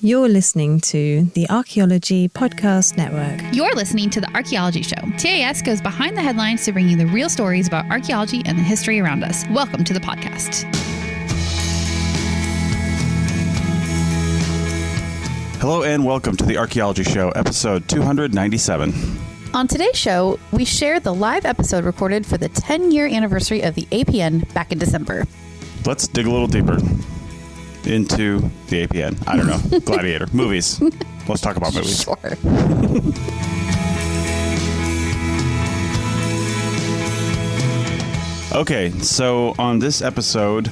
You're listening to the Archaeology Podcast Network. You're listening to the Archaeology Show. TAS goes behind the headlines to bring you the real stories about archaeology and the history around us. Welcome to the podcast. Hello and welcome to the Archaeology Show, episode 297. On today's show, we share the live episode recorded for the 10-year anniversary of the APN back in December. Let's dig a little deeper into the APN. I don't know. Gladiator. Movies. Let's talk about movies. Sure. Okay, so on this episode,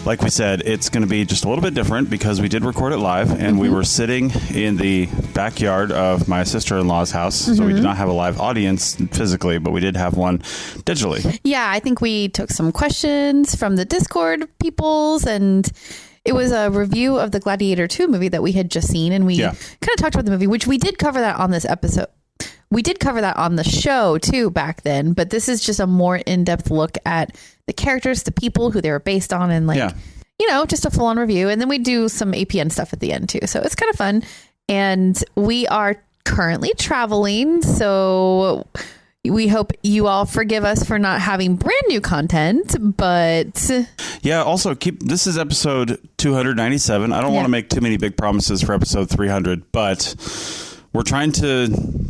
like we said, it's going to be just a little bit different because we did record it live and we were sitting in the backyard of my sister-in-law's house. So we did not have a live audience physically, but we did have one digitally. Yeah, I think we took some questions from the Discord peoples, and it was a review of the Gladiator 2 movie that we had just seen, and we kind of talked about the movie, which we did cover that on this episode. We did cover that on the show too back then, but this is just a more in-depth look at the characters, the people who they were based on, and you know, just a full-on review. And then we do some APN stuff at the end too. So it's kind of fun. And we are currently traveling, so we hope you all forgive us for not having brand new content, but yeah, also this is episode 297. I don't want to make too many big promises for episode 300, but we're trying to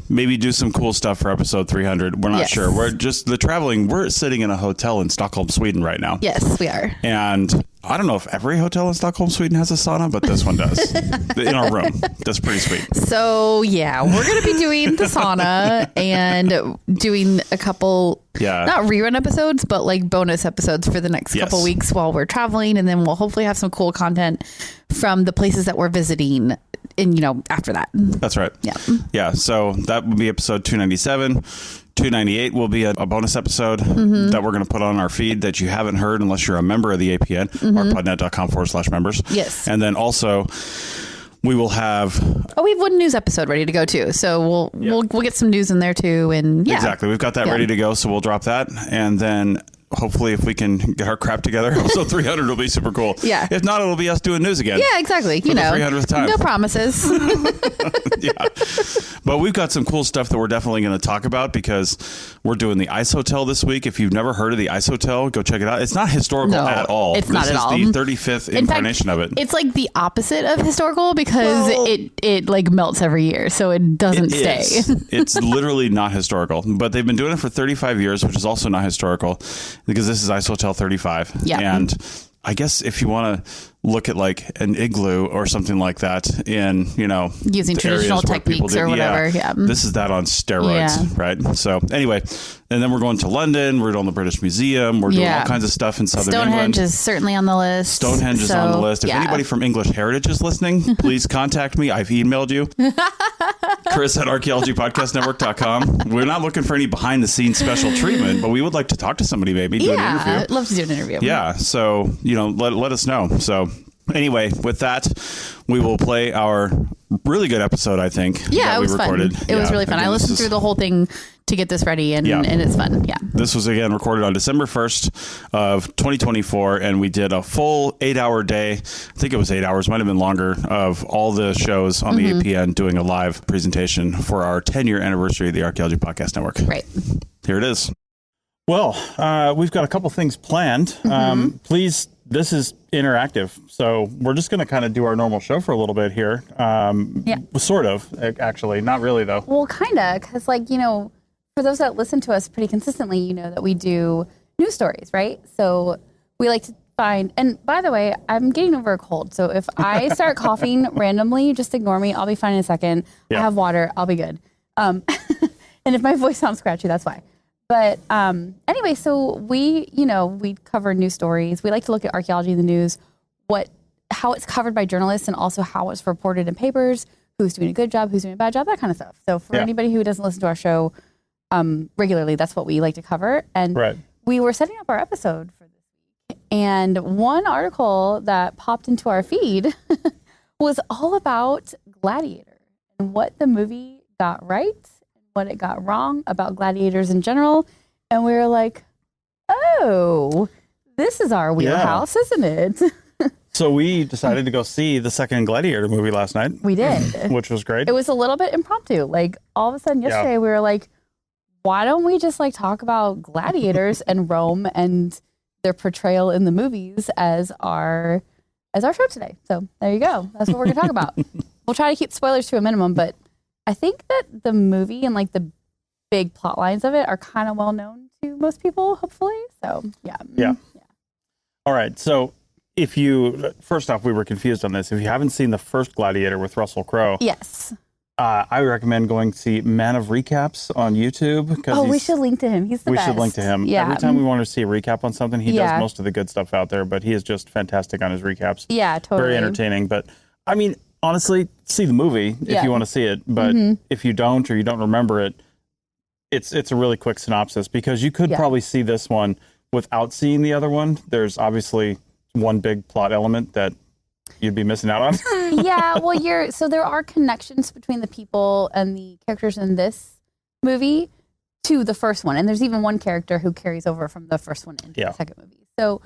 maybe do some cool stuff for episode 300. We're not sure. We're just we're sitting in a hotel in Stockholm, Sweden right now. Yes, we are. And I don't know if every hotel in Stockholm, Sweden has a sauna, but this one does. In our room. That's pretty sweet. So, yeah, we're going to be doing the sauna and doing a couple, not rerun episodes, but like bonus episodes for the next couple weeks while we're traveling. And then we'll hopefully have some cool content from the places that we're visiting after that. That's right. Yeah. Yeah. So that would be episode 297. 298 will be a bonus episode that we're going to put on our feed that you haven't heard unless you're a member of the APN, ArchPodNet.com/members. Yes. And then also we will have... we have one news episode ready to go too. So we'll get some news in there too. And Exactly. We've got that ready to go. So we'll drop that. And then hopefully if we can get our crap together, episode 300 will be super cool. Yeah. If not, it'll be us doing news again. Yeah, exactly. For the 300th time. No promises. But we've got some cool stuff that we're definitely going to talk about because we're doing the Ice Hotel this week. If you've never heard of the Ice Hotel, go check it out. It's not historical at all. It's not at all. This is the 35th incarnation of it. It's like the opposite of historical because it like melts every year, so it doesn't stay. It's literally not historical, but they've been doing it for 35 years, which is also not historical because this is Ice Hotel 35. Yeah. And I guess if you want to look at like an igloo or something like that in, using traditional techniques or whatever. Yeah. This is that on steroids, right? So anyway, and then we're going to London. We're doing the British Museum. We're doing all kinds of stuff in Southern England. Stonehenge is certainly on the list. Stonehenge is on the list. If anybody from English Heritage is listening, please contact me. I've emailed you. Chris at ArchaeologyPodcastNetwork.com. We're not looking for any behind the scenes special treatment, but we would like to talk to somebody, maybe do an interview. I'd love to do an interview. Yeah. So, let us know. So anyway, with that, we will play our really good episode, I think. Yeah, it was recorded. Fun. It was really fun. I listened through the whole thing to get this ready, and it's fun. Yeah. This was, again, recorded on December 1st of 2024, and we did a full 8-hour day. I think it was 8 hours, might have been longer, of all the shows on the APN doing a live presentation for our 10-year anniversary of the Archaeology Podcast Network. Right. Here it is. Well, we've got a couple things planned. Please... This is interactive, so we're just going to kind of do our normal show for a little bit here. Sort of, actually. Not really, though. Well, kind of, because, for those that listen to us pretty consistently, you know that we do news stories, right? So we like to find, and by the way, I'm getting over a cold, so if I start coughing randomly, just ignore me. I'll be fine in a second. I have water. I'll be good. And if my voice sounds scratchy, that's why. But anyway, so we cover news stories. We like to look at archaeology in the news, how it's covered by journalists, and also how it's reported in papers, who's doing a good job, who's doing a bad job, that kind of stuff. So for anybody who doesn't listen to our show regularly, that's what we like to cover. And we were setting up our episode for this week, and one article that popped into our feed was all about Gladiator and what the movie got right, what it got wrong about gladiators in general. And we were like, oh, this is our wheelhouse, isn't it? So we decided to go see the second Gladiator movie last night. We did. Which was great. It was a little bit impromptu. Like all of a sudden yesterday we were like, why don't we just like talk about gladiators and Rome and their portrayal in the movies as our show today. So there you go. That's what we're going to talk about. We'll try to keep spoilers to a minimum, but I think that the movie and like the big plot lines of it are kind of well known to most people, hopefully. So yeah. All right. So first off, we were confused on this. If you haven't seen the first Gladiator with Russell Crowe, yes, I recommend going to see Man of Recaps on YouTube. We should link to him. He's the best. We should link to him. Yeah. Every time we want to see a recap on something, he does most of the good stuff out there, but he is just fantastic on his recaps. Yeah, totally. Very entertaining. But I mean, honestly, see the movie if you want to see it. But if you don't or you don't remember it, it's a really quick synopsis because you could probably see this one without seeing the other one. There's obviously one big plot element that you'd be missing out on. Yeah, well, so there are connections between the people and the characters in this movie to the first one. And there's even one character who carries over from the first one into the second movie. So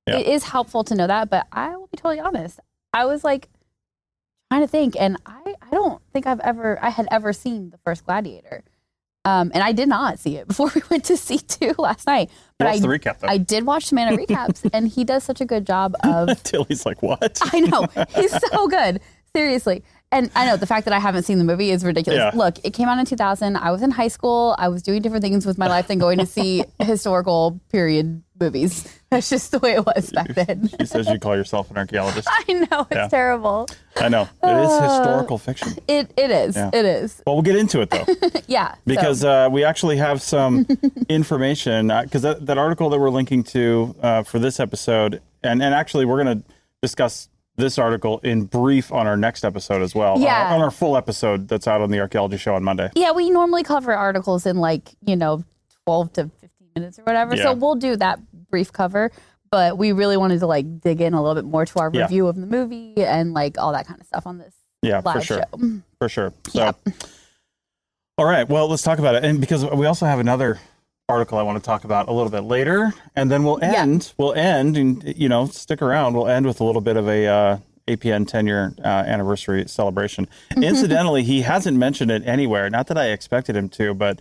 it is helpful to know that, but I will be totally honest. I was like trying to think, and I don't think I had ever seen the first Gladiator. And I did not see it before we went to see 2 last night. But What's the recap, though? I did watch Man of Recaps, and he does such a good job of... Until he's like, what? I know. He's so good. Seriously. And I know the fact that I haven't seen the movie is ridiculous. Yeah. Look, it came out in 2000. I was in high school. I was doing different things with my life than going to see historical period movies. That's just the way it was back then. She says you call yourself an archaeologist. I know. It's terrible. I know. It is historical fiction. It is. Yeah. It is. Well, we'll get into it, though. Yeah. Because we actually have some information, because that article that we're linking to for this episode, and actually we're going to discuss this article in brief on our next episode as well. Yeah. On our full episode that's out on the Archaeology Show on Monday. Yeah, we normally cover articles in 12 to 15 minutes or whatever. Yeah. So we'll do that brief cover. But we really wanted to dig in a little bit more to our review of the movie and all that kind of stuff on this live show. For sure. So, all right. Well, let's talk about it. And because we also have another article I want to talk about a little bit later, and then we'll end. We'll end, and stick around. We'll end with a little bit of a APN 10-year anniversary celebration. Incidentally, he hasn't mentioned it anywhere. Not that I expected him to, but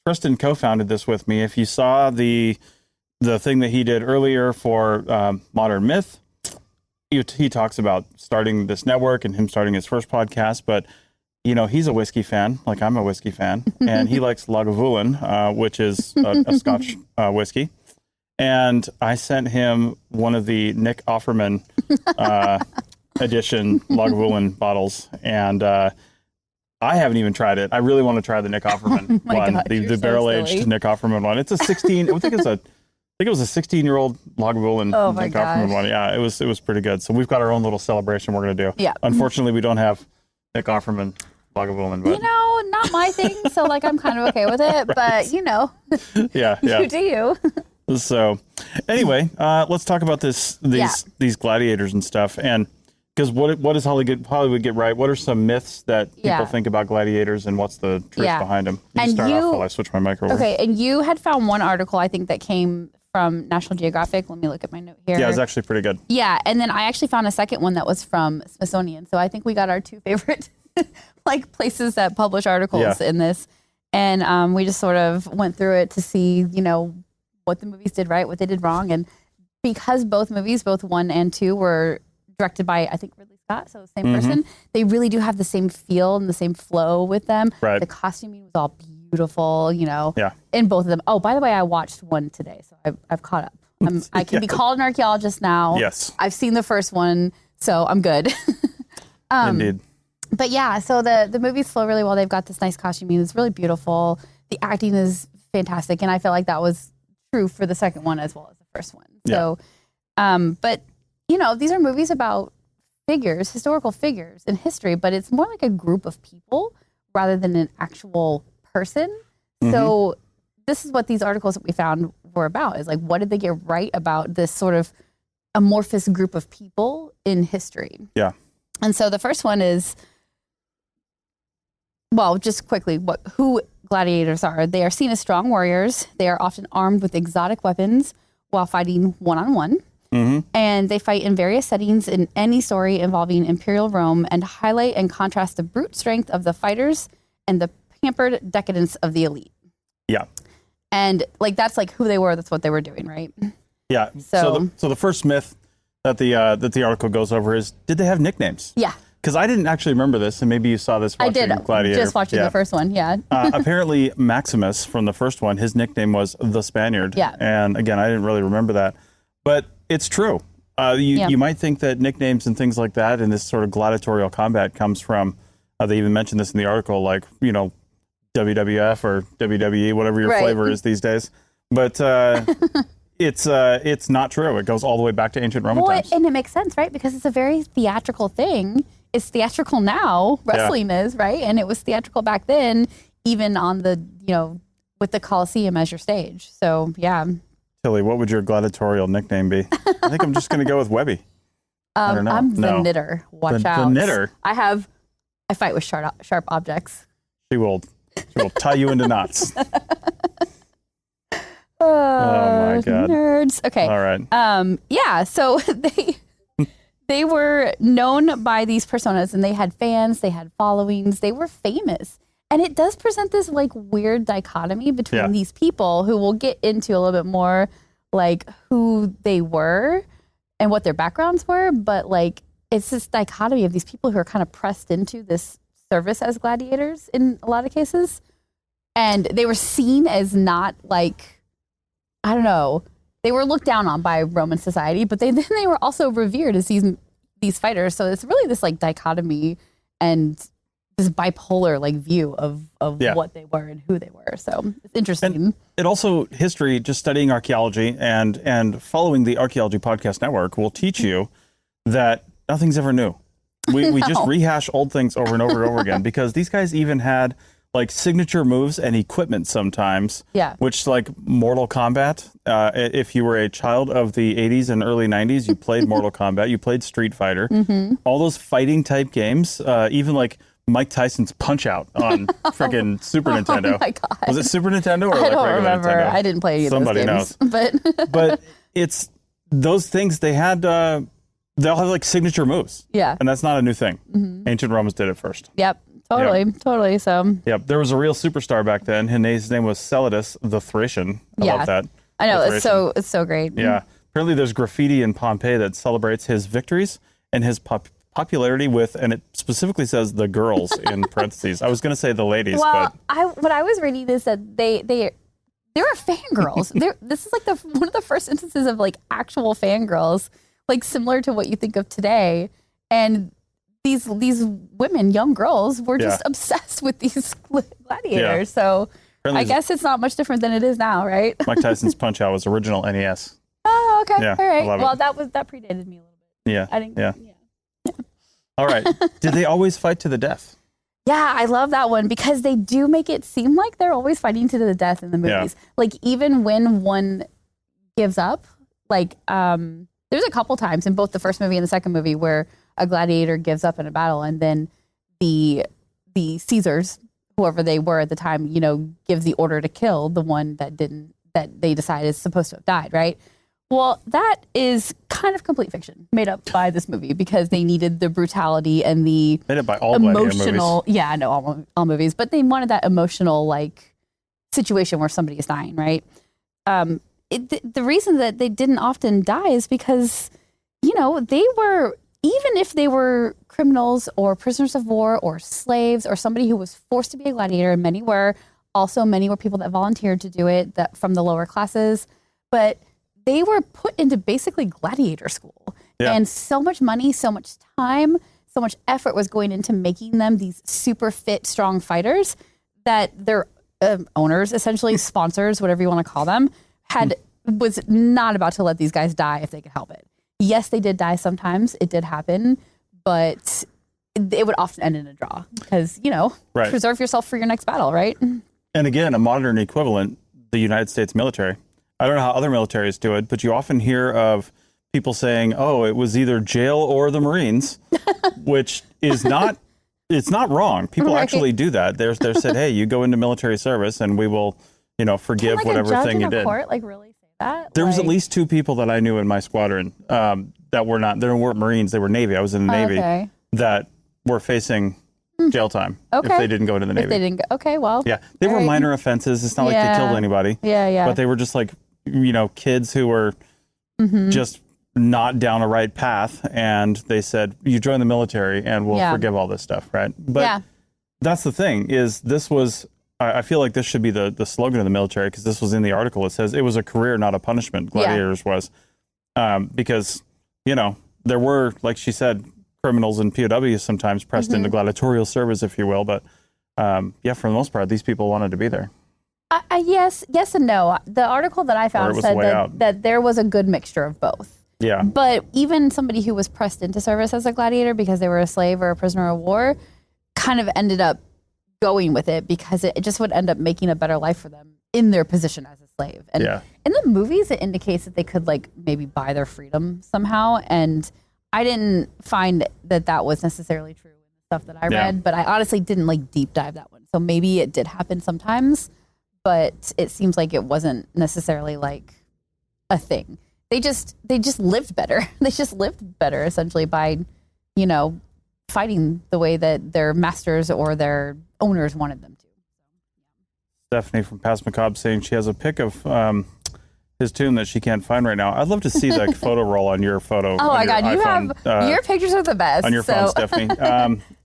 Tristan co-founded this with me. If you saw the thing that he did earlier for Modern Myth, he talks about starting this network and him starting his first podcast, but he's a whiskey fan, like I'm a whiskey fan, and he likes Lagavulin, which is a Scotch whiskey. And I sent him one of the Nick Offerman edition Lagavulin bottles, and I haven't even tried it. I really want to try the Nick Offerman one, God, the barrel-aged Nick Offerman one. It's a 16. I think it was a 16-year-old Lagavulin Nick Offerman one. Yeah, it was pretty good. So we've got our own little celebration we're going to do. Yeah. Unfortunately, we don't have Nick Offerman Lagavulin, but not my thing. So I'm kind of okay with it, but yeah, you do you. So anyway, let's talk about these gladiators and stuff. And because what does Hollywood get right? What are some myths that people think about gladiators, and what's the truth behind them? You start off while I switch my mic over. Okay, and you had found one article, I think, that came from National Geographic. Let me look at my note here. Yeah, it was actually pretty good. Yeah, and then I actually found a second one that was from Smithsonian. So I think we got our 2 favorite places that publish articles in this. And we just sort of went through it to see, what the movies did right, what they did wrong. And because both movies, both 1 and 2, were directed by, I think, Ridley Scott, so the same person, they really do have the same feel and the same flow with them. Right. The costuming was all beautiful, in both of them. Oh, by the way, I watched 1 today, so I've caught up. I can be called an archaeologist now. Yes. I've seen the first one, so I'm good. Indeed. But yeah, so the movies flow really well. They've got this nice costuming. It's really beautiful. The acting is fantastic. And I feel like that was true for the second one as well as the first one. So, but these are movies about figures, historical figures in history, but it's more like a group of people rather than an actual person. So this is what these articles that we found were about, is what did they get right about this sort of amorphous group of people in history? Yeah. And so the first one is, well, just quickly, who gladiators are. They are seen as strong warriors. They are often armed with exotic weapons while fighting one-on-one. And they fight in various settings in any story involving Imperial Rome and highlight and contrast the brute strength of the fighters and the pampered decadence of the elite. Yeah. And like that's like who they were. That's what they were doing, right? Yeah. So the first myth that the article goes over is, did they have nicknames? Yeah. Because I didn't actually remember this, and maybe you saw this watching Gladiator. Just watching the first one, yeah. Apparently, Maximus from the first one, his nickname was the Spaniard. Yeah. And again, I didn't really remember that. But it's true. You might think that nicknames and things like that and this sort of gladiatorial combat comes from, they even mentioned this in the article, like, WWF or WWE, whatever your flavor is these days. But it's not true. It goes all the way back to ancient Roman times. And it makes sense, right? Because it's a very theatrical thing. It's theatrical now, wrestling is, right? And it was theatrical back then, even on the, with the Colosseum as your stage. So, yeah. Tilly, what would your gladiatorial nickname be? I think I'm just going to go with Webby. I don't know. I'm the knitter. Watch out. The knitter? I fight with sharp objects. She will tie you into knots. Oh my God. Nerds. Okay. All right. Yeah. So they were known by these personas and they had fans, they had followings, they were famous. And it does present this like weird dichotomy between these people who we'll get into a little bit more like who they were and what their backgrounds were. But like, it's this dichotomy of these people who are kind of pressed into this service as gladiators in a lot of cases. And they were seen as not like, I don't know, they were looked down on by Roman society, but then they were also revered as these fighters. So it's really this like dichotomy and this bipolar like view of what they were and who they were. So it's interesting. And it also, history, just studying archaeology and following the Archaeology Podcast Network will teach you that nothing's ever new. We just rehash old things over and over and over again, because these guys even had like signature moves and equipment sometimes, which like Mortal Kombat, if you were a child of the 80s and early 90s, you played Mortal Kombat, you played Street Fighter, all those fighting type games, even like Mike Tyson's Punch-Out on freaking Super Nintendo. Oh my God. Was it Super Nintendo or I like don't regular remember. Nintendo? I didn't play any of Somebody those games. Knows. But it's those things they had, they all have like signature moves. Yeah. And that's not a new thing. Ancient Romans did it first. Yep. Totally. So. Yep. There was a real superstar back then. His name was Celadus the Thracian. I love that. I know. It's so great. Yeah. Apparently there's graffiti in Pompeii that celebrates his victories and his popularity with, and it specifically says the girls in parentheses. I was going to say the ladies, well, but what I was reading is that they were fangirls. This is like one of the first instances of like actual fangirls, like similar to what you think of today. And these women, young girls, were just obsessed with these gladiators. So apparently I guess it's not much different than it is now, right? Mike Tyson's Punch-Out was original NES. Oh, okay. Yeah, all right. I love Well, that predated me a little bit. Yeah. I didn't. Yeah. All right. Did they always fight to the death? Yeah, I love that one because they do make it seem like they're always fighting to the death in the movies. Yeah. Like even when one gives up, like there's a couple times in both the first movie and the second movie where a gladiator gives up in a battle, and then the Caesars, whoever they were at the time, gives the order to kill the one that they decide is supposed to have died, right? Well, that is kind of complete fiction made up by this movie because they needed the brutality and the made up by all emotional. Movies. Yeah, I know all movies, but they wanted that emotional like situation where somebody is dying, right? The reason that they didn't often die is because they were, even if they were criminals or prisoners of war or slaves or somebody who was forced to be a gladiator, and many were people that volunteered to do it that from the lower classes, but they were put into basically gladiator school. Yeah. And so much money, so much time, so much effort was going into making them these super fit, strong fighters that their owners, essentially sponsors, whatever you want to call them, was not about to let these guys die if they could help it. Yes, they did die sometimes. It did happen, but it would often end in a draw because, preserve yourself for your next battle, right? And again, a modern equivalent, the United States military. I don't know how other militaries do it, but you often hear of people saying, oh, it was either jail or the Marines, which is not, it's not wrong. People actually do that. They're said, hey, you go into military service and we will, forgive Can, whatever a judge thing in you a did. Court, really say that? There was at least 2 people that I knew in my squadron that weren't Marines, they were Navy. I was in the Navy that were facing jail time if they didn't go into the Navy. If they didn't go, okay, well. Yeah, they were minor offenses. It's not like they killed anybody. Yeah. But they were just like, kids who were just not down a right path. And they said, you join the military and we'll forgive all this stuff, right? But that's the thing is this was, I feel like this should be the slogan of the military because this was in the article. It says it was a career, not a punishment. Gladiators was. Because, there were, like she said, criminals and POWs sometimes pressed into gladiatorial service, if you will. But for the most part, these people wanted to be there. Yes and no. The article that I found said that there was a good mixture of both. Yeah. But even somebody who was pressed into service as a gladiator because they were a slave or a prisoner of war kind of ended up going with it because it just would end up making a better life for them in their position as a slave. And in the movies, it indicates that they could maybe buy their freedom somehow. And I didn't find that was necessarily true in the stuff that I read, but I honestly didn't deep dive that one. So maybe it did happen sometimes, but it seems like it wasn't necessarily a thing. They just lived better. They just lived better essentially by, fighting the way that their masters or their owners wanted them to. Stephanie from Past Macabre saying she has a pic of his tomb that she can't find right now. I'd love to see the photo roll on your photo. Oh my God, iPhone, your pictures are the best. On your phone, Stephanie.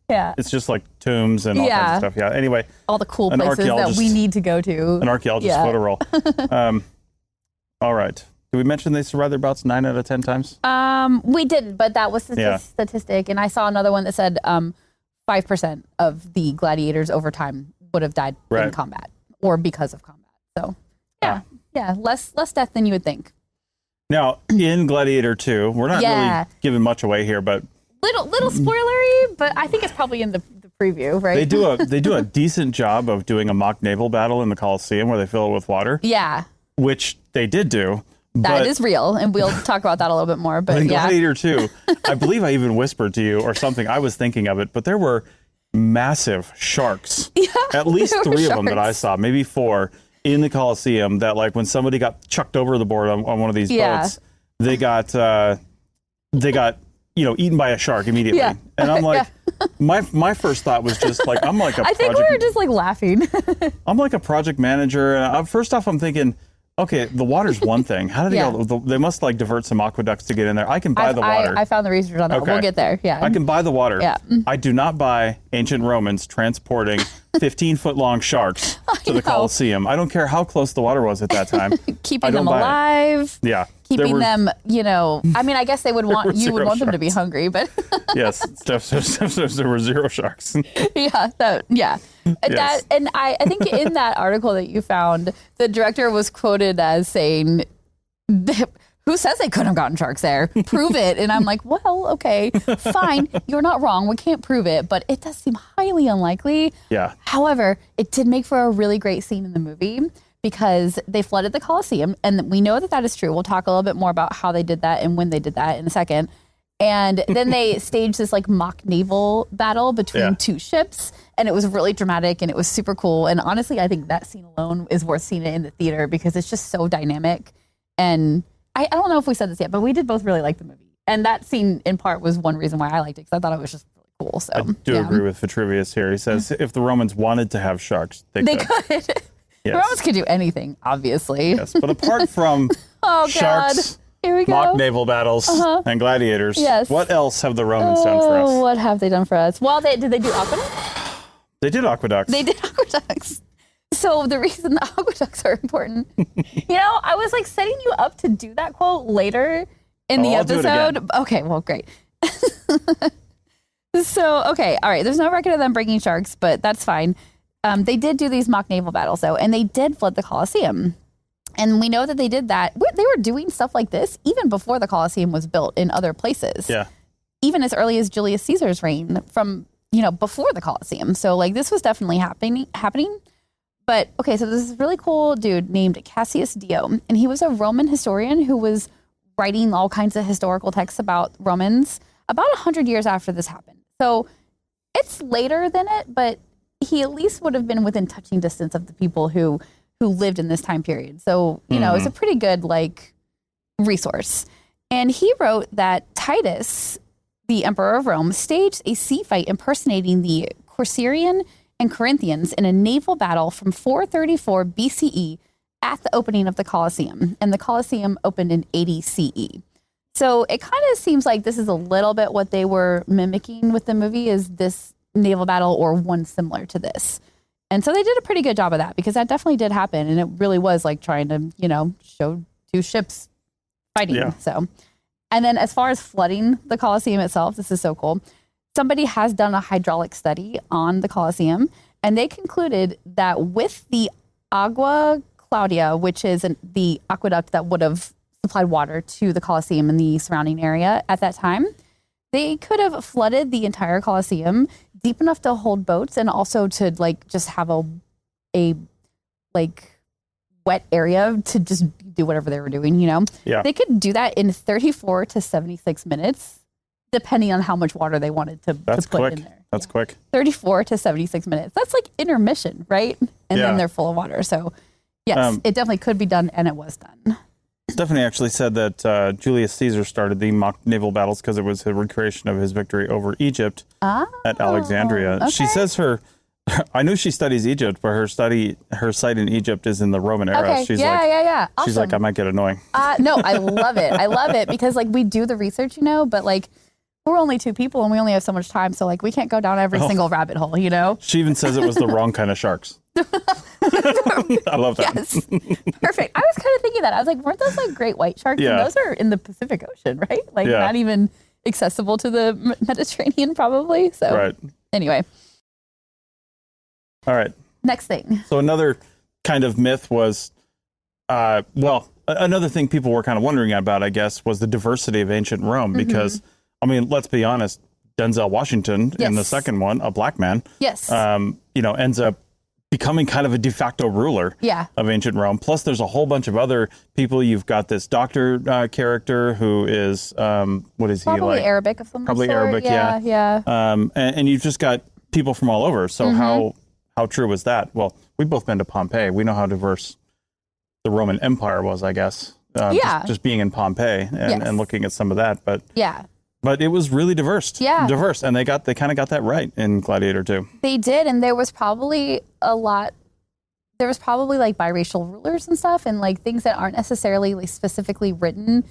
It's just tombs and all kinds of stuff. Yeah. Anyway, all the cool places that we need to go to. An archaeologist photo roll. All right. Did we mention they survived their bouts 9 out of 10 times? We didn't, but that was the statistic. And I saw another one that said 5% of the gladiators over time would have died in combat or because of combat. So less death than you would think. Now in Gladiator 2, we're not really giving much away here, but little spoilery, but I think it's probably in the preview, right? They do a decent job of doing a mock naval battle in the Colosseum where they fill it with water. Yeah, which they did do. That is real, and we'll talk about that a little bit more. But in Gladiator 2, I believe I even whispered to you or something. I was thinking of it, but there were massive sharks. At least 3 of them that I saw, maybe 4, in the Colosseum. That when somebody got chucked over the board on one of these boats, they got eaten by a shark immediately. Yeah. And I'm like, my first thought was just I'm like a. I think we were just laughing. I'm like a project manager, and first off, I'm thinking, okay, the water's one thing. How do they go? They must divert some aqueducts to get in there. I can buy the water. I found the research on that. Okay. We'll get there. Yeah. I can buy the water. Yeah. I do not buy ancient Romans transporting 15-foot-long sharks to the Colosseum. I don't care how close the water was at that time. Keeping them alive. Yeah. Keeping them, I mean, I guess they would want them to be hungry, but yes, there were 0 sharks. Yes. And I think in that article that you found, the director was quoted as saying, who says they couldn't have gotten sharks there? Prove it. And I'm like, well, okay, fine. You're not wrong. We can't prove it, but it does seem highly unlikely. Yeah. However, it did make for a really great scene in the movie because they flooded the Colosseum, and we know that is true. We'll talk a little bit more about how they did that and when they did that in a second. And then they staged this mock naval battle between 2 ships, and it was really dramatic and it was super cool. And honestly, I think that scene alone is worth seeing it in the theater because it's just so dynamic. And I don't know if we said this yet, but we did both really like the movie. And that scene in part was one reason why I liked it because I thought it was just really cool. So I do agree with Vitruvius here. He says if the Romans wanted to have sharks, they could. Yes. The Romans could do anything, obviously. Yes, but apart from sharks, here we go. mock naval battles, and gladiators, what else have the Romans done for us? What have they done for us? Well, did they do aqueducts? They did aqueducts. They did aqueducts. So the reason the aqueducts are important, I was setting you up to do that quote later in the episode. Okay, well, great. So, okay, all right. There's no record of them bringing sharks, but that's fine. They did do these mock naval battles, though, and they did flood the Colosseum. And we know that they did that. They were doing stuff like this even before the Colosseum was built in other places. Yeah. Even as early as Julius Caesar's reign from, before the Colosseum. So, this was definitely happening. But, okay, so this is really cool dude named Cassius Dio. And he was a Roman historian who was writing all kinds of historical texts about Romans about 100 years after this happened. So it's later than it, but he at least would have been within touching distance of the people who who lived in this time period. So, you know, it's a pretty good like resource. And he wrote that Titus, the emperor of Rome, staged a sea fight impersonating the Corcyraean and Corinthians in a naval battle from 434 BCE at the opening of the Colosseum. And the Colosseum opened in 80 CE. So it kind of seems like this is a little bit what they were mimicking with the movie, is this naval battle or one similar to this. And so they did a pretty good job of that, because that definitely did happen. And it really was like trying to, you know, show two ships fighting. Yeah. So, and then as far as flooding the Colosseum itself, this is so cool. Somebody has done a hydraulic study on the Colosseum, and they concluded that with the Agua Claudia, which is the aqueduct that would have supplied water to the Colosseum and the surrounding area at that time, they could have flooded the entire Colosseum deep enough to hold boats, and also to like just have a like wet area to just do whatever they were doing, you know? Yeah. They could do that in 34 to 76 minutes, depending on how much water they wanted to put quick. in there. That's quick. 34 to 76 minutes. That's like intermission, right? And then they're full of water. So yes, it definitely could be done, and it was done. Stephanie actually said that Julius Caesar started the mock naval battles because it was a recreation of his victory over Egypt at Alexandria. Okay. She says I knew she studies Egypt, but her site in Egypt is in the Roman era. Okay. She's Awesome. She's like, I might get annoying. No, I love it. I love it, because like we do the research, you know, but like we're only two people and we only have so much time. So like we can't go down every single rabbit hole, you know? She even says it was the wrong kind of sharks. I love that. Yes. Perfect. I was kind of thinking that. I was like, weren't those like great white sharks? Yeah. And those are in the Pacific Ocean, right? Like not even accessible to the Mediterranean probably. So anyway. All right. Next thing. So another kind of myth was, another thing people were kind of wondering about, I guess, was the diversity of ancient Rome. Because, I mean, let's be honest, Denzel Washington in the second one, a black man, ends up becoming kind of a de facto ruler of ancient Rome. Plus, there's a whole bunch of other people. You've got this doctor character who is, what is probably he like? Arabic of some Probably sort. Arabic, yeah. And you've just got people from all over. So how true was that? Well, we've both been to Pompeii. We know how diverse the Roman Empire was, I guess. Just being in Pompeii and looking at some of that. But it was really diverse. Yeah. Diverse. And they kind of got that right in Gladiator 2. They did. And there was probably like biracial rulers and stuff, and like things that aren't necessarily like specifically written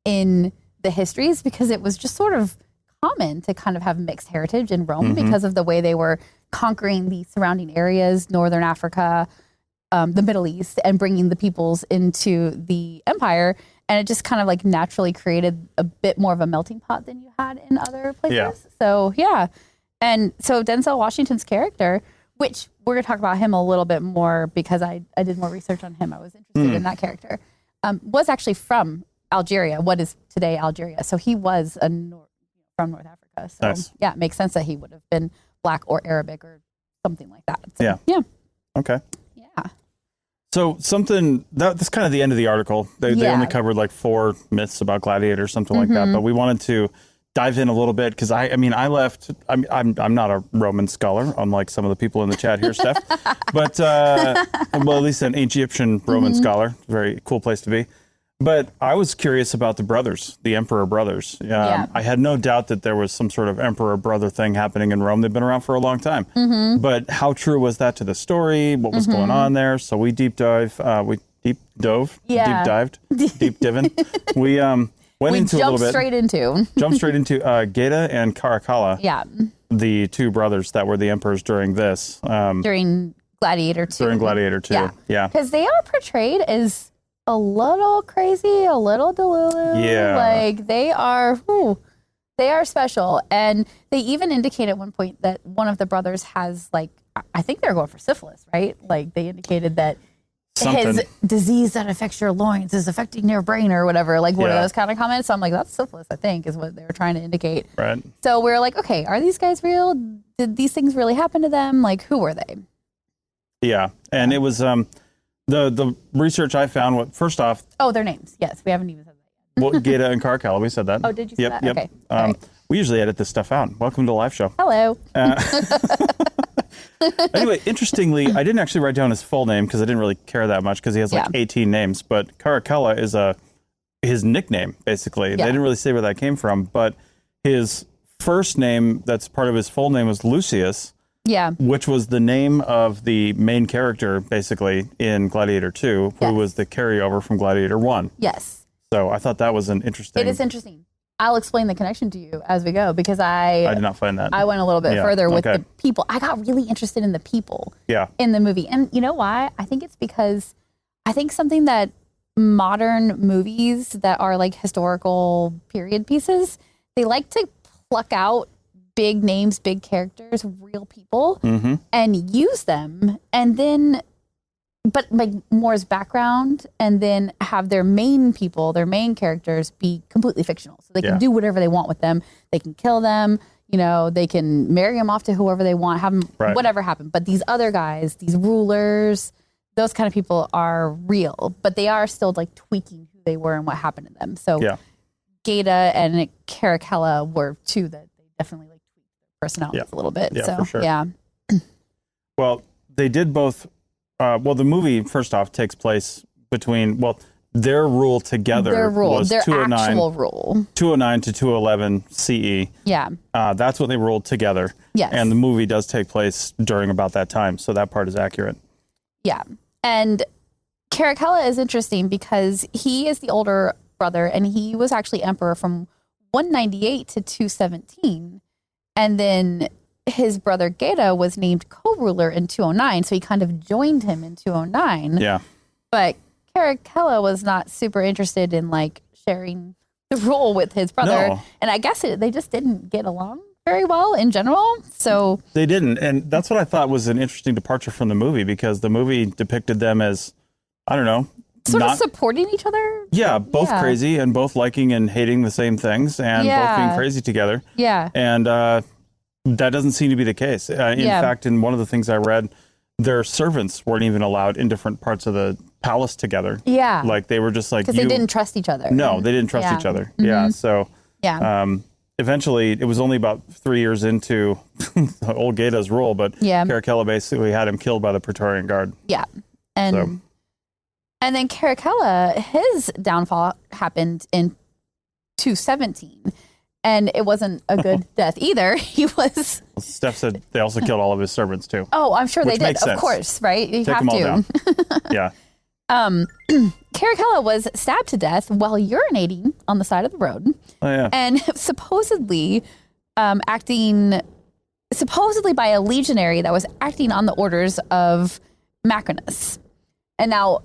in the histories, because it was just sort of common to kind of have mixed heritage in Rome because of the way they were conquering the surrounding areas, Northern Africa, the Middle East, and bringing the peoples into the empire. And it just kind of like naturally created a bit more of a melting pot than you had in other places. Yeah. So, yeah. And so Denzel Washington's character, which we're going to talk about him a little bit more because I did more research on him. I was interested in that character, was actually from Algeria, what is today Algeria. So he was from North Africa. So, yeah, it makes sense that he would have been black or Arabic or something like that. So, yeah. Okay. Yeah. So that's kind of the end of the article. They only covered like 4 myths about Gladiator, something like that. But we wanted to dive in a little bit because I'm not a Roman scholar, unlike some of the people in the chat here, Steph. But at least an Egyptian Roman scholar. Very cool place to be. But I was curious about the emperor brothers. I had no doubt that there was some sort of emperor brother thing happening in Rome. They've been around for a long time. But how true was that to the story? What was going on there? So we deep dived. We deep dived. We went into a little bit. Jumped straight into Geta and Caracalla. Yeah. The 2 brothers that were the emperors during this. During Gladiator 2. During Gladiator 2. Yeah. Because they are portrayed as a little crazy, a little delulu. Yeah. Like they are special. And they even indicate at one point that one of the brothers has like, I think they're going for syphilis, right? Like they indicated that his disease that affects your loins is affecting your brain or whatever, like one of those kind of comments. So I'm like, that's syphilis, I think, is what they were trying to indicate. Right. So we're like, okay, are these guys real? Did these things really happen to them? Like, who were they? Yeah. And it was, the research I found, first off... Oh, their names. Yes, we haven't even said that yet. Well, Geta and Caracalla, we said that. Oh, did you say that? Okay. We usually edit this stuff out. Welcome to the live show. Hello. Anyway, interestingly, I didn't actually write down his full name because I didn't really care that much because he has like 18 names. But Caracalla is his nickname, basically. They didn't really say where that came from. But his first name, that's part of his full name, was Lucius. Yeah. Which was the name of the main character, basically, in Gladiator 2, who was the carryover from Gladiator 1. Yes. So I thought that was an interesting... It is interesting. I'll explain the connection to you as we go because I did not find that. I went a little bit further with the people. I got really interested in the people in the movie. And you know why? I think it's because I think something that modern movies that are like historical period pieces, they like to pluck out big names, big characters, real people, and use them, and then, but like more as background, and then have their main people, their main characters be completely fictional. So they can do whatever they want with them. They can kill them, you know, they can marry them off to whoever they want, have them, whatever happen. But these other guys, these rulers, those kind of people are real, but they are still like tweaking who they were and what happened to them. So Gaeta and Caracalla were two that they definitely like tweaked their personalities a little bit. Yeah, so for sure. Well, they did both. Well, the movie, first off, takes place between, their rule together was their 209, actual rule. 209 to 211 CE. Yeah. That's what they ruled together. Yes. And the movie does take place during about that time, so that part is accurate. Yeah. And Caracalla is interesting because he is the older brother, and he was actually emperor from 198 to 217. And then his brother Gaeta was named co-ruler in 209, so he kind of joined him in 209. Yeah. But Caracalla was not super interested in like sharing the rule with his brother. No. And I guess they just didn't get along very well in general. So they didn't. And that's what I thought was an interesting departure from the movie, because the movie depicted them as, I don't know, sort of supporting each other. Yeah, both crazy and both liking and hating the same things and both being crazy together. Yeah. And that doesn't seem to be the case. In fact, in one of the things I read, their servants weren't even allowed in different parts of the palace together. Yeah. Like they were just like, because they didn't trust each other. No, they didn't trust each other. Yeah. So eventually it was only about 3 years into old Gaeta's rule, but Caracalla basically had him killed by the Praetorian Guard. Yeah. And then Caracalla, his downfall happened in 217. And it wasn't a good death either. He was... Steph said they also killed all of his servants too. Oh, I'm sure they did. Makes sense. Of course, right? You Take have them all to. down. Yeah. Caracalla was stabbed to death while urinating on the side of the road. Oh, yeah. And supposedly by a legionary that was acting on the orders of Macrinus. And now,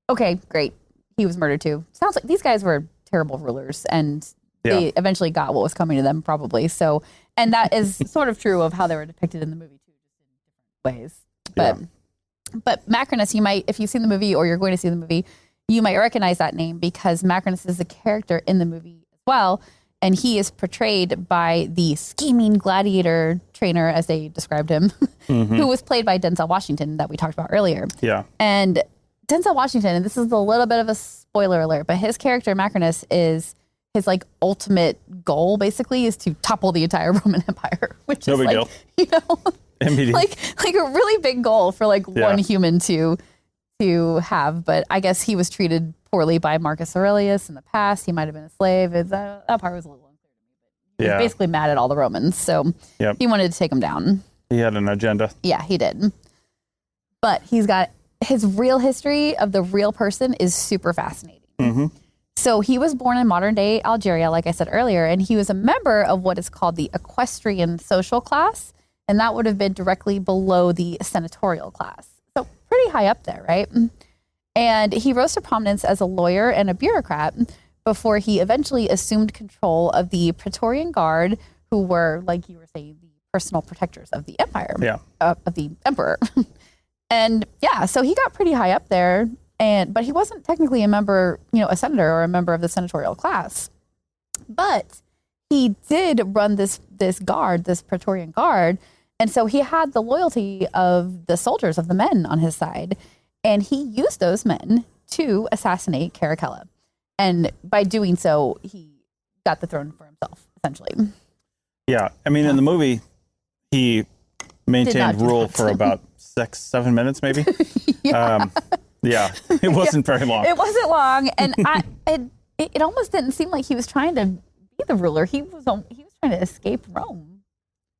okay, great. He was murdered too. Sounds like these guys were terrible rulers, and they eventually got what was coming to them, probably. So, and that is sort of true of how they were depicted in the movie too, just in different ways. But Macrinus, you might, if you've seen the movie or you're going to see the movie, you might recognize that name because Macrinus is a character in the movie as well, and he is portrayed by the scheming gladiator trainer, as they described him, who was played by Denzel Washington that we talked about earlier. Yeah, and Denzel Washington, and this is a little bit of a spoiler alert, but his character Macrinus is. His like ultimate goal basically is to topple the entire Roman Empire, which is like, deal. You know, MBD. like a really big goal for like one human to have. But I guess he was treated poorly by Marcus Aurelius in the past. He might have been a slave. That part was a little unclear to me. But he was basically mad at all the Romans, so he wanted to take them down. He had an agenda. Yeah, he did. But he's got his real history of the real person is super fascinating. Mm-hmm. So he was born in modern-day Algeria, like I said earlier, and he was a member of what is called the equestrian social class, and that would have been directly below the senatorial class. So pretty high up there, right? And he rose to prominence as a lawyer and a bureaucrat before he eventually assumed control of the Praetorian Guard, who were, like you were saying, the personal protectors of the empire, of the emperor. And so he got pretty high up there. But he wasn't technically a member, a senator or a member of the senatorial class. But he did run this guard, this Praetorian Guard. And so he had the loyalty of the soldiers, of the men on his side. And he used those men to assassinate Caracalla. And by doing so, he got the throne for himself. essentially. Yeah. I mean, in the movie, he maintained rule for about 6-7 minutes, maybe. Yeah. It wasn't very long. It wasn't long, and it almost didn't seem like he was trying to be the ruler. He was trying to escape Rome.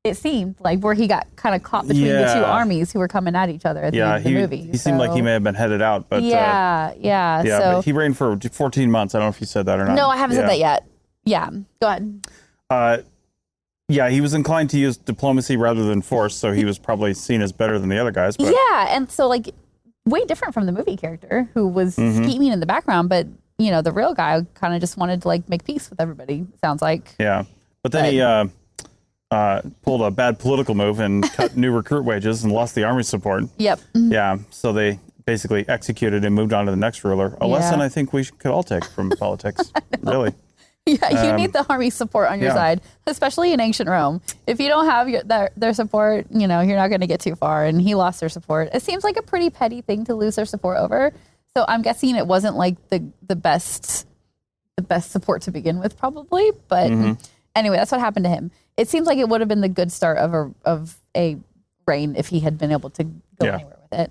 It seemed like where he got kind of caught between the two armies who were coming at each other at the end of the movie. He seemed like he may have been headed out, but yeah. So but he reigned for 14 months. I don't know if you said that or not. No, I haven't said that yet. Yeah, go ahead. Yeah, he was inclined to use diplomacy rather than force, so he was probably seen as better than the other guys. But. Yeah, and so like way different from the movie character who was scheming in the background, but you know the real guy kind of just wanted to like make peace with everybody. Sounds like. Yeah, but then he pulled a bad political move and cut new recruit wages and lost the army support. Yep. Yeah, so they basically executed and moved on to the next ruler. A lesson I think we could all take from politics. Really. Yeah, you need the army support on your side, especially in ancient Rome. If you don't have their support, you know, you're not going to get too far. And he lost their support. It seems like a pretty petty thing to lose their support over. So I'm guessing it wasn't like the best support to begin with, probably. But anyway, that's what happened to him. It seems like it would have been the good start of a reign if he had been able to go anywhere with it.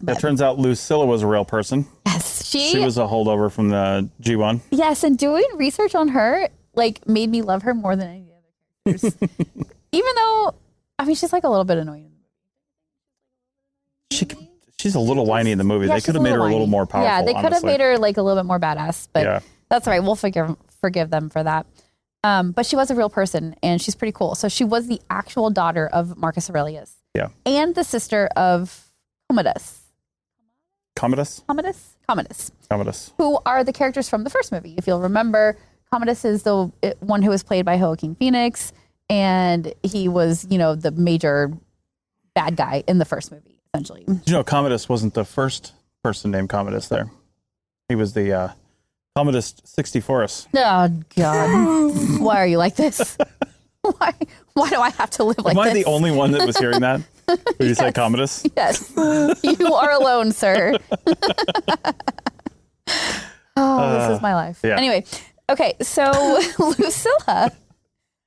It turns out Lucilla was a real person. Yes, she was a holdover from the G1. Yes, and doing research on her like made me love her more than any of the other characters. Even though, I mean, she's like a little bit annoying in the movie. She's a little whiny in the movie. Yeah, they could have made her a little more powerful. Yeah, they could have made her like a little bit more badass, but that's all right. We'll forgive them for that. But she was a real person, and she's pretty cool. So she was the actual daughter of Marcus Aurelius. Yeah. And the sister of Commodus. Commodus. Who are the characters from the first movie. If you'll remember, Commodus is the one who was played by Joaquin Phoenix, and he was, you know, the major bad guy in the first movie, essentially. Did you know Commodus wasn't the first person named Commodus there? He was the Commodus 64us. Oh, God. Why are you like this? Why do I have to live like this? Am I the only one that was hearing that? Did you say Commodus? Yes. You are alone, sir. This is my life. Yeah. Anyway, okay, so Lucilla.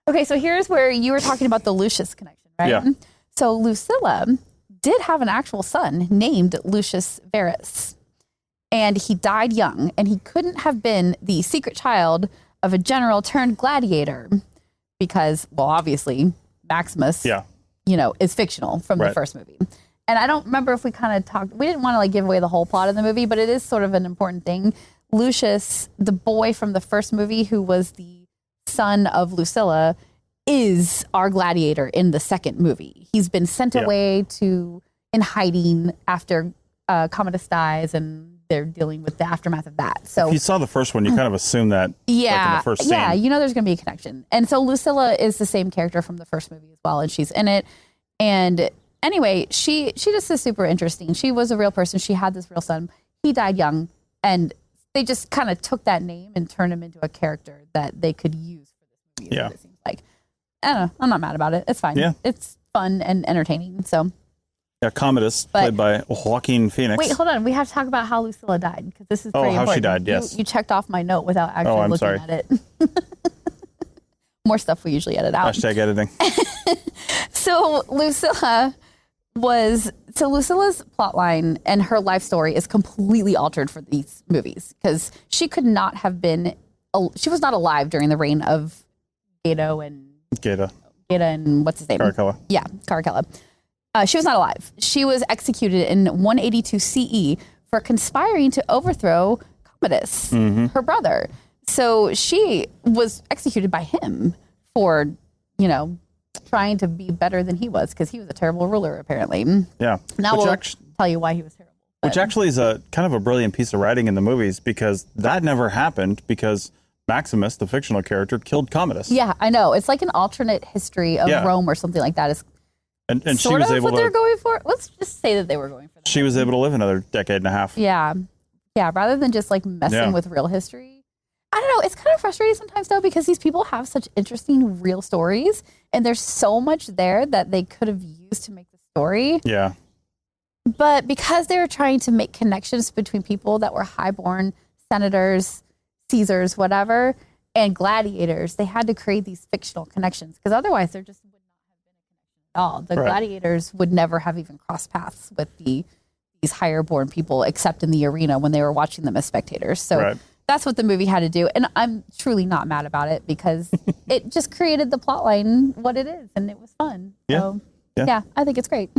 Okay, so here's where you were talking about the Lucius connection, right? Yeah. So Lucilla did have an actual son named Lucius Verus. And he died young, and he couldn't have been the secret child of a general turned gladiator because, well, obviously, Maximus, you know, is fictional from the first movie. And I don't remember if we kind of talked, we didn't want to like give away the whole plot of the movie, but it is sort of an important thing. Lucius, the boy from the first movie who was the son of Lucilla, is our gladiator in the second movie. He's been sent away in hiding after Commodus dies, and they're dealing with the aftermath of that. So if you saw the first one, you kind of assume that like in the first scene. Yeah, you know there's going to be a connection. And so Lucilla is the same character from the first movie as well, and she's in it. And anyway, she just is super interesting. She was a real person. She had this real son. He died young, and they just kind of took that name and turned him into a character that they could use for this movie. Yeah. It seems like. I don't know. I'm not mad about it. It's fine. Yeah. It's fun and entertaining. So. Yeah, Commodus, played by Joaquin Phoenix. Wait, hold on. We have to talk about how Lucilla died, because this is pretty important. How she died, yes. You checked off my note without actually looking at it. More stuff we usually edit out. Hashtag editing. So Lucilla's plotline and her life story is completely altered for these movies, because she could not have been, she was not alive during the reign of Geta and what's his name? Caracalla. Yeah, Caracalla. She was not alive. She was executed in 182 CE for conspiring to overthrow Commodus, her brother. So she was executed by him for, you know, trying to be better than he was, because he was a terrible ruler, apparently. Yeah. Now we'll tell you why he was terrible. Which actually is a kind of a brilliant piece of writing in the movies, because that never happened, because Maximus, the fictional character, killed Commodus. Yeah, I know. It's like an alternate history of Rome or something like that. It's and she sort was of able what to. they're going for. Let's just say that they were going for that. She was able to live another decade and a half. Yeah. Yeah, rather than just like messing with real history. I don't know. It's kind of frustrating sometimes, though, because these people have such interesting real stories, and there's so much there that they could have used to make the story. Yeah. But because they were trying to make connections between people that were highborn senators, Caesars, whatever, and gladiators, they had to create these fictional connections because otherwise there just would not have been a connection at all. The gladiators would never have even crossed paths with these higher born people except in the arena when they were watching them as spectators. So that's what the movie had to do. And I'm truly not mad about it because it just created the plot line what it is, and it was fun. Yeah. So, yeah, I think it's great.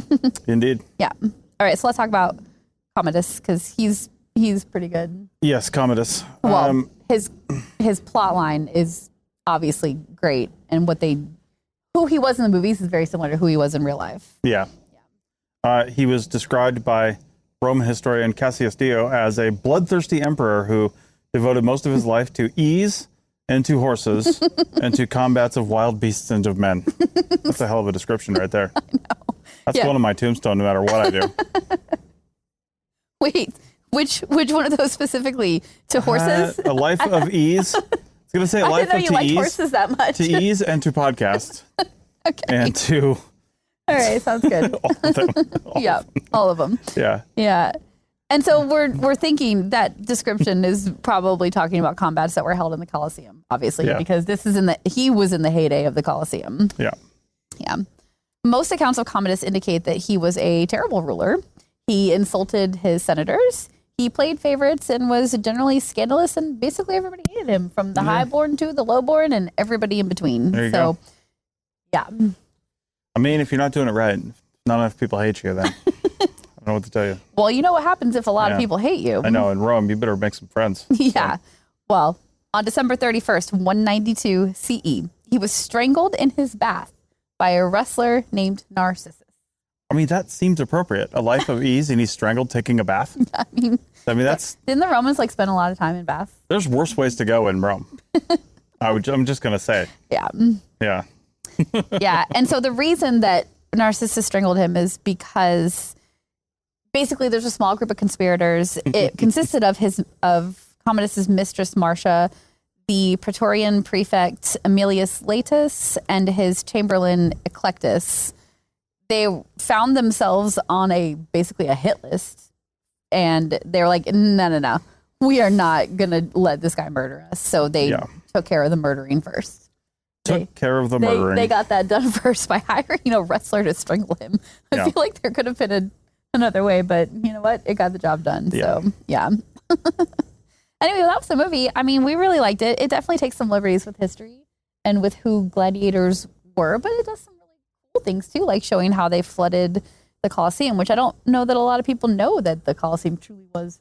Indeed. Yeah. All right, so let's talk about Commodus because he's pretty good. Yes, Commodus. Well, his plot line is obviously great, and who he was in the movies is very similar to who he was in real life. Yeah. He was described by Roman historian Cassius Dio as a bloodthirsty emperor who devoted most of his life to ease and to horses and to combats of wild beasts and of men. That's a hell of a description right there. I know. That's one of my tombstone no matter what I do. Wait, which one of those specifically? To horses? A life of ease. I was going to say a life of to ease. I didn't know you liked horses that much. To ease and to podcast. Okay. And to... All right, sounds good. All of them. Yeah. Yeah. And so we're thinking that description is probably talking about combats that were held in the Colosseum, obviously, because he was in the heyday of the Colosseum. Yeah. Yeah. Most accounts of Commodus indicate that he was a terrible ruler. He insulted his senators. He played favorites and was generally scandalous, and basically everybody hated him, from the highborn to the lowborn and everybody in between. There you go. Yeah. I mean, if you're not doing it right, not enough people hate you then. I don't know what to tell you. Well, you know what happens if a lot of people hate you. I know. In Rome, you better make some friends. Yeah. So. Well, on December 31st, 192 CE, he was strangled in his bath by a wrestler named Narcissus. I mean, that seems appropriate. A life of ease, and he's strangled taking a bath. I mean, that's... Didn't the Romans spend a lot of time in baths? There's worse ways to go in Rome. I'm just going to say. Yeah. Yeah. Yeah. And so the reason that Narcissus strangled him is because basically there's a small group of conspirators. It consisted of Commodus's mistress, Marcia, the Praetorian prefect, Aemilius Laetus, and his chamberlain, Eclectus. They found themselves on basically a hit list, and they were like, no, we are not going to let this guy murder us. So they took care of the murdering first. They got that done first by hiring a wrestler to strangle him. I feel like there could have been another way, but you know what? It got the job done. Yeah. So, yeah. Anyway, that was the movie. I mean, we really liked it. It definitely takes some liberties with history and with who gladiators were, but it does some really cool things too, like showing how they flooded the Colosseum, which I don't know that a lot of people know that the Colosseum truly was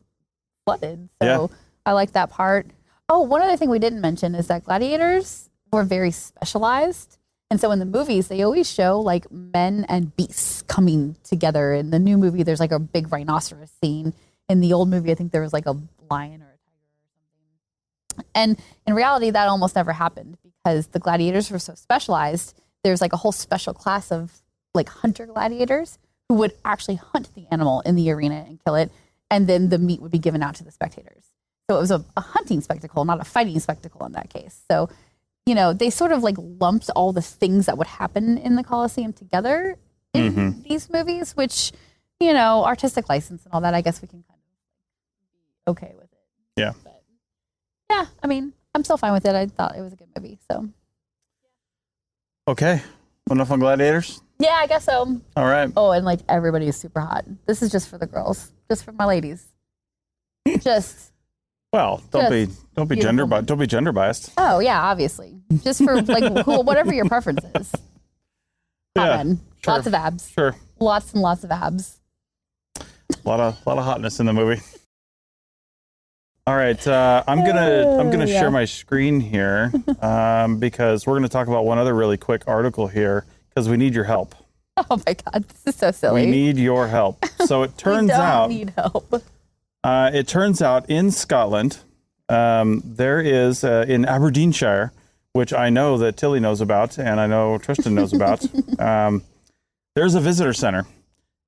flooded. So I like that part. Oh, one other thing we didn't mention is that gladiators were very specialized. And so in the movies, they always show like men and beasts coming together. In the new movie, there's like a big rhinoceros scene. In the old movie, I think there was like a lion or a tiger or something. And in reality, that almost never happened because the gladiators were so specialized. There's like a whole special class of like hunter gladiators who would actually hunt the animal in the arena and kill it. And then the meat would be given out to the spectators. So it was a hunting spectacle, not a fighting spectacle in that case. So, they sort of like lumped all the things that would happen in the Colosseum together in these movies, which, artistic license and all that, I guess we can kind of be okay with it. Yeah. But, yeah, I mean, I'm still fine with it. I thought it was a good movie, so. Okay. Enough on gladiators? Yeah, I guess so. All right. Oh, and like everybody is super hot. This is just for the girls, just for my ladies. Well, don't be gender biased. Oh yeah, obviously. Just for like whatever your preference is. Hot men. Sure. Lots of abs. Sure. Lots and lots of abs. A lot of hotness in the movie. All right, I'm gonna share my screen here because we're gonna talk about one other really quick article here because we need your help. Oh my God, this is so silly. We need your help. So it turns out we don't need help. It turns out in Scotland, there is in Aberdeenshire, which I know that Tilly knows about, and I know Tristan knows about. There's a visitor center.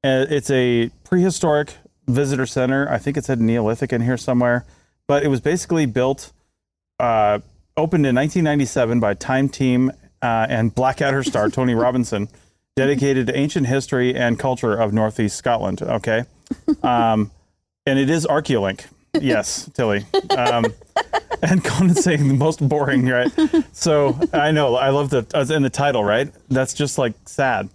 It's a prehistoric visitor center. I think it said Neolithic in here somewhere, but it was basically built, opened in 1997 by Time Team and Blackadder star Tony Robinson, dedicated to ancient history and culture of Northeast Scotland. Okay. And it is Archeolink. Yes, Tilly. And Conan's saying the most boring, right? So I know, I love in the title, right? That's just like sad.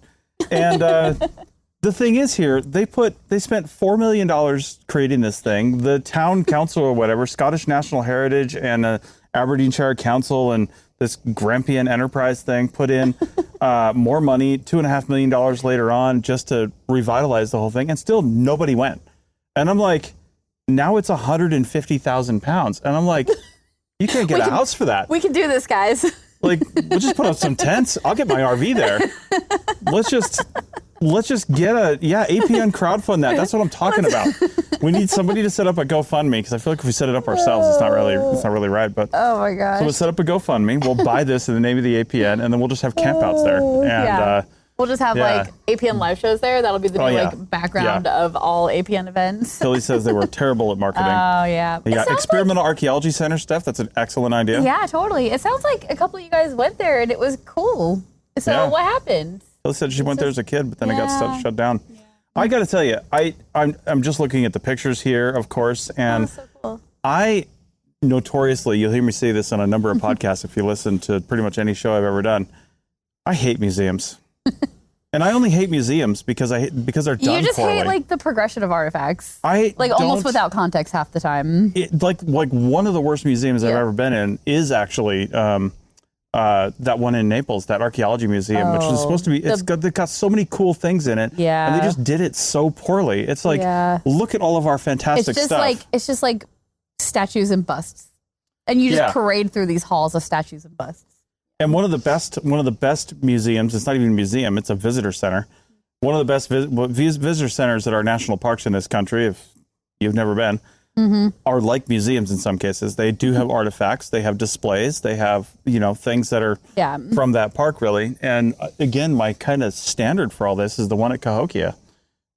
And the thing is here, they spent $4 million creating this thing. The town council or whatever, Scottish National Heritage and Aberdeenshire Council and this Grampian Enterprise thing put in more money, $2.5 million later on, just to revitalize the whole thing. And still nobody went. And I'm like, now it's 150,000 pounds. And I'm like, you can't get a house for that. We can do this, guys. Like, we'll just put up some tents. I'll get my RV there. Let's just get APN crowdfund that. That's what I'm talking about. We need somebody to set up a GoFundMe, because I feel like if we set it up ourselves, it's not really right. But oh my gosh. So we'll set up a GoFundMe. We'll buy this in the name of the APN, and then we'll just have campouts there. And we'll just have like APN live shows there. That'll be the new background of all APN events. Billy says they were terrible at marketing. Oh yeah. Yeah, experimental archaeology center stuff. That's an excellent idea. Yeah, totally. It sounds like a couple of you guys went there and it was cool. So what happened? Billy said she went there as a kid, but then it got shut down. Yeah. I got to tell you, I'm just looking at the pictures here, of course, and so cool. I notoriously, you'll hear me say this on a number of podcasts if you listen to pretty much any show I've ever done. I hate museums. And I only hate museums because they're done poorly. You just hate like the progression of artifacts. Almost without context half the time. Like one of the worst museums I've ever been in is actually that one in Naples, that Archaeology Museum, which is supposed to be, they've got so many cool things in it. Yeah. And they just did it so poorly. It's like, look at all of our fantastic stuff. It's just like statues and busts. And you just parade through these halls of statues and busts. And one of the best museums, it's not even a museum, it's a visitor center. One of the best visitor centers at our national parks in this country, if you've never been, are like museums in some cases. They do have artifacts, they have displays, they have, things that are from that park, really. And again, my kind of standard for all this is the one at Cahokia.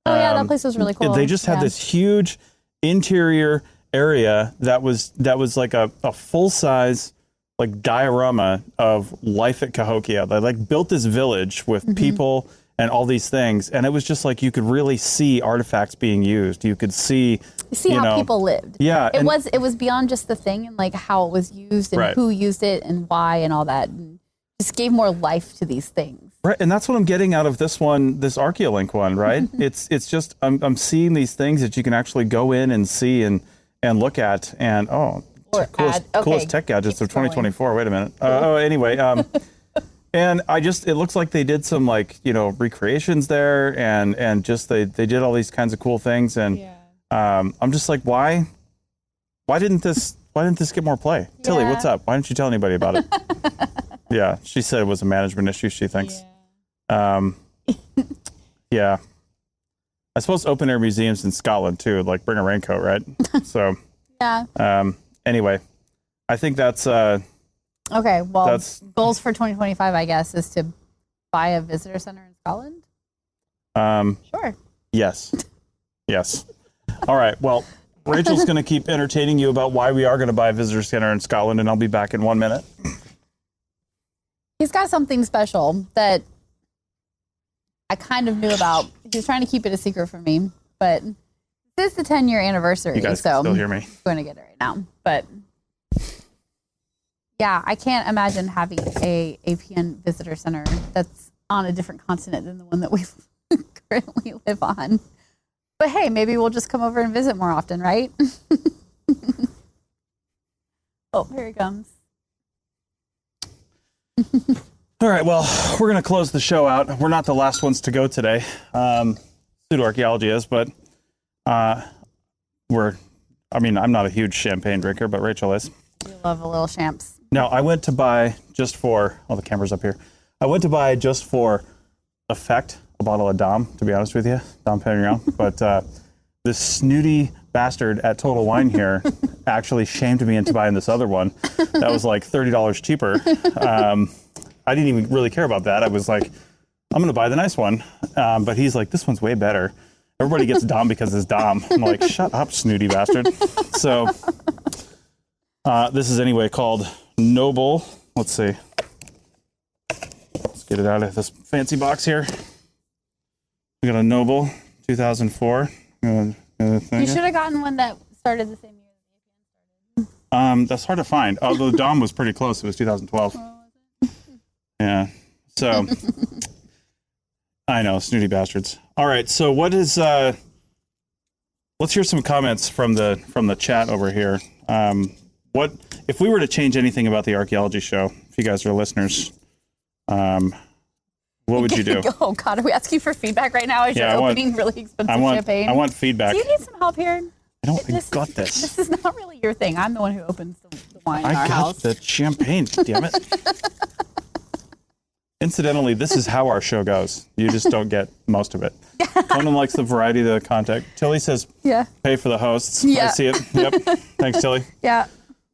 Oh, yeah, that place was really cool. They just had this huge interior area that was like a full-size like diorama of life at Cahokia. They like built this village with people and all these things, and it was just like you could really see artifacts being used. You could see how people lived. Yeah, it was beyond just the thing and like how it was used and who used it and why and all that, and just gave more life to these things. Right, and that's what I'm getting out of this one, this Archaeolink one, right? It's just I'm seeing these things that you can actually go in and see and look at, and coolest tech gadgets of 2024. Wait a minute. Anyway, and it looks like they did some recreations there, and just they did all these kinds of cool things, and I'm just like, why didn't this get more play? Tilly, what's up? Why didn't you tell anybody about it? Yeah, she said it was a management issue, she thinks. Yeah. I suppose open air museums in Scotland too, like bring a raincoat, right? So anyway, I think that's okay. Well, goals for 2025, I guess, is to buy a visitor center in Scotland. Sure. Yes. All right. Well, Rachel's going to keep entertaining you about why we are going to buy a visitor center in Scotland, and I'll be back in 1 minute. He's got something special that I kind of knew about. He's trying to keep it a secret from me, but this is the 10-year anniversary. You guys can still hear me. I'm going to get it right now. But yeah, I can't imagine having a APN visitor center that's on a different continent than the one that we currently live on. But hey, maybe we'll just come over and visit more often, right? Oh, here he comes. All right, well, we're going to close the show out. We're not the last ones to go today. Pseudo-archaeology is, but I'm not a huge champagne drinker, but Rachel is. You love a little champs. Now, I went to buy the camera's up here. I went to buy just for effect a bottle of Dom, to be honest with you, Dom Perignon. But this snooty bastard at Total Wine here actually shamed me into buying this other one that was like $30 cheaper. I didn't even really care about that. I was like, I'm going to buy the nice one. But he's like, this one's way better. Everybody gets Dom because it's Dom. I'm like, shut up, snooty bastard. So this is anyway called Noble. Let's see. Let's get it out of this fancy box here. We got a Noble 2004. You should have gotten one that started the same year as the APN That's hard to find. Although Dom was pretty close. It was 2012. Yeah. So I know, snooty bastards. All right. So what is? Let's hear some comments from the chat over here. What if we were to change anything about the archaeology show? If you guys are listeners, what would you do? Oh God, are we asking for feedback right now? As you're opening really expensive champagne? I want feedback. Do you need some help here? I got this. This is not really your thing. I'm the one who opens the wine in our I house. got the champagne. Damn it. Incidentally, this is how our show goes. You just don't get most of it. Conan likes the variety of the content. Tilly says, pay for the hosts. Yeah. I see it. Yep. Thanks, Tilly. Yeah.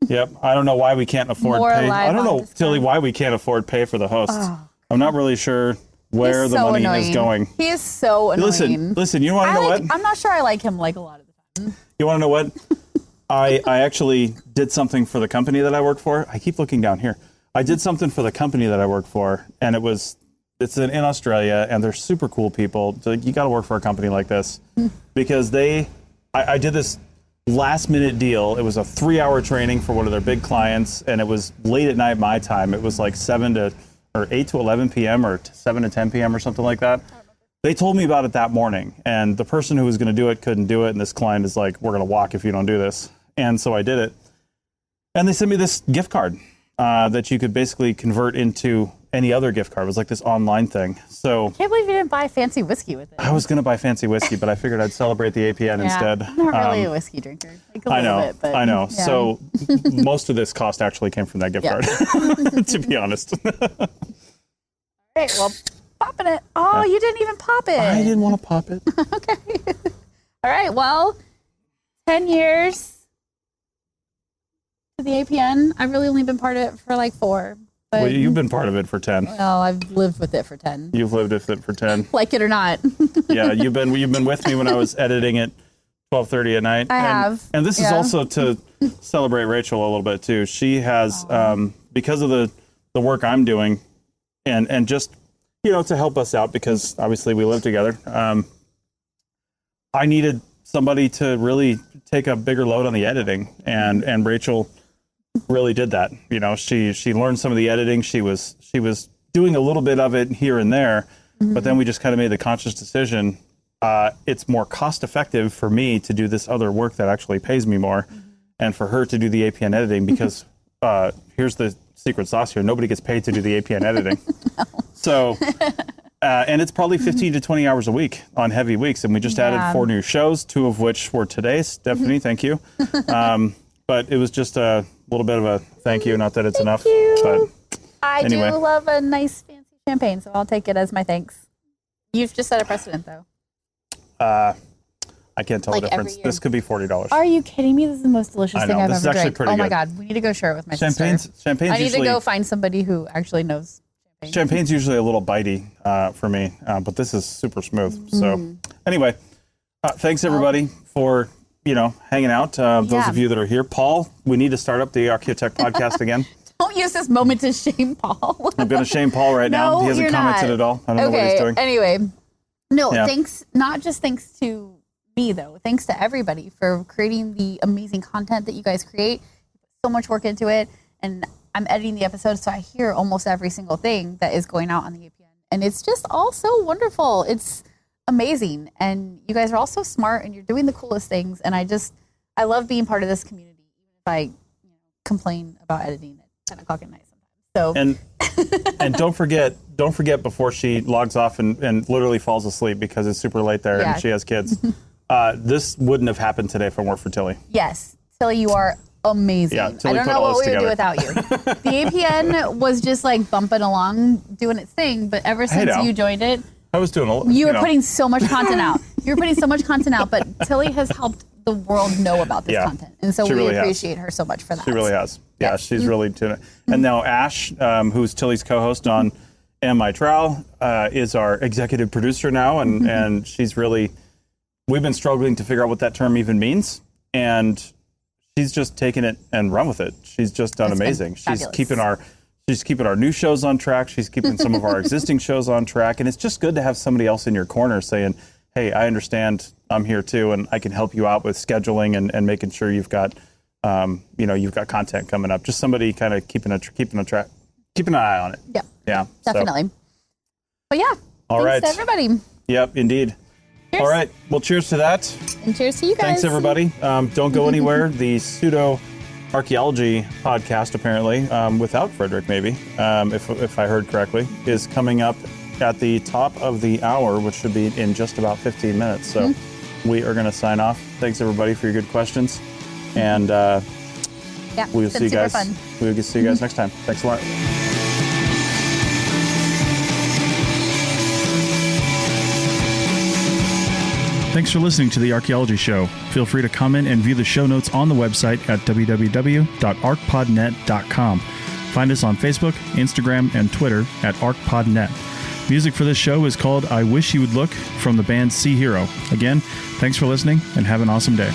Yep. I don't know why we can't afford pay. I don't know, Tilly, why we can't afford pay for the hosts. Oh, I'm not really sure where the money is going. He is so annoying. Listen, you want to know what? I'm not sure I like him like a lot of the time. You want to know what? I actually did something for the company that I work for. I keep looking down here. I did something for the company that I work for, and it's in Australia, and they're super cool people. So you got to work for a company like this because I did this last minute deal. It was a 3-hour training for one of their big clients, and it was late at night my time. It was like 8 to 11 p.m. or 7 to 10 p.m. or something like that. They told me about it that morning, and the person who was going to do it couldn't do it, and this client is like, we're going to walk if you don't do this. And so I did it. And they sent me this gift card that you could basically convert into any other gift card. It was like this online thing. So I can't believe you didn't buy fancy whiskey with it. I was going to buy fancy whiskey, but I figured I'd celebrate the APN instead. I'm not really a whiskey drinker. Like I know. Bit, but, I know. Yeah. So most of this cost actually came from that gift card, to be honest. All right, well, popping it. Oh, you didn't even pop it. I didn't want to pop it. Okay. All right, well, 10 years to the APN. I've really only been part of it for like 4. But, Well, you've been part of it for 10. Well, I've lived with it for 10. You've lived with it for 10. Like it or not. Yeah, you've been with me when I was editing at 12:30 at night. I have. And this is also to celebrate Rachel a little bit too. She has because of the work I'm doing and just to help us out because obviously we live together. I needed somebody to really take a bigger load on the editing and Rachel really did that. She learned some of the editing. She was doing a little bit of it here and there, but then we just kind of made the conscious decision. It's more cost effective for me to do this other work that actually pays me more, and for her to do the APN editing because here's the secret sauce here: nobody gets paid to do the APN editing. No. So, and it's probably 15 to 20 hours a week on heavy weeks, and we just added 4 new shows, 2 of which were today. Stephanie, thank you. But it was just a little bit of a thank you. Not that it's enough, but I anyway. do love a nice fancy champagne, so I'll take it as my thanks. You've just set a precedent, though. I can't tell the difference. This could be $40. Are you kidding me? This is the most delicious thing I've this is ever actually drank. pretty Oh my good. God, we need to go share it with my Champagne's sister. I need usually, to go find somebody who actually knows champagne. Champagne's usually a little bitey for me, but this is super smooth. So anyway, thanks everybody for hanging out. Those of you that are here. Paul, we need to start up the Archaeotech podcast again. Don't use this moment to shame Paul. I'm going to shame Paul right now. He hasn't commented at all. I don't know what he's doing. Anyway, thanks. Not just thanks to me though. Thanks to everybody for creating the amazing content that you guys create. You put so much work into it, and I'm editing the episodes, so I hear almost every single thing that is going out on the APN, and it's just all so wonderful. It's amazing, and you guys are all so smart, and you're doing the coolest things, and I love being part of this community, even if I complain about editing at 10 o'clock at night sometimes. So and don't forget before she logs off and literally falls asleep because it's super late there and she has kids. This wouldn't have happened today if it weren't for Tilly. Yes, Tilly, you are amazing. Yeah, Tilly I don't put know all what this we would do together. without you. The APN was just like bumping along, doing its thing, but ever since you joined it, I was doing a little. You were putting so much content out. You were putting so much content out, but Tilly has helped the world know about this content. And so we really appreciate her so much for that. She really has. Yeah, she's really doing it. And now Ash, who's Tilly's co-host on Am I Trowel, is our executive producer now. And she's really, we've been struggling to figure out what that term even means. And she's just taken it and run with it. She's just done amazing. She's keeping our new shows on track. She's keeping some of our existing shows on track. And it's just good to have somebody else in your corner saying, hey, I understand, I'm here too, and I can help you out with scheduling and making sure you've got you've got content coming up. Just somebody kind of keeping an eye on it. Yeah. Yeah. Definitely. But yeah. All thanks right. to everybody. Yep, indeed. Cheers. All right. Well, cheers to that. And cheers to you guys. Thanks, everybody. Don't go anywhere. The pseudo archaeology podcast, apparently, without Frederick, maybe, if I heard correctly, is coming up at the top of the hour, which should be in just about 15 minutes. So we are going to sign off. Thanks, everybody, for your good questions. And we'll see you guys. Fun. We'll see you guys next time. Thanks a lot. Thanks for listening to The Archaeology Show. Feel free to comment and view the show notes on the website at www.archpodnet.com. Find us on Facebook, Instagram, and Twitter at ArchPodNet. Music for this show is called I Wish You Would Look from the band Sea Hero. Again, thanks for listening and have an awesome day.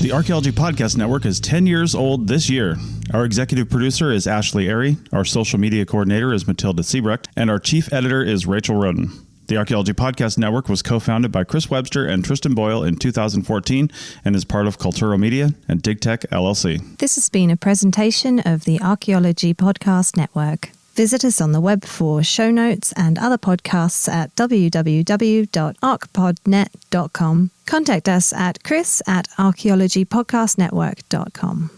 The Archaeology Podcast Network is 10 years old this year. Our executive producer is Ashley Airy, our social media coordinator is Matilda Siebrecht, and our chief editor is Rachel Roden. The Archaeology Podcast Network was co-founded by Chris Webster and Tristan Boyle in 2014 and is part of Cultural Media and DigTech LLC. This has been a presentation of the Archaeology Podcast Network. Visit us on the web for show notes and other podcasts at www.archpodnet.com. Contact us at chris@archaeologypodcastnetwork.com.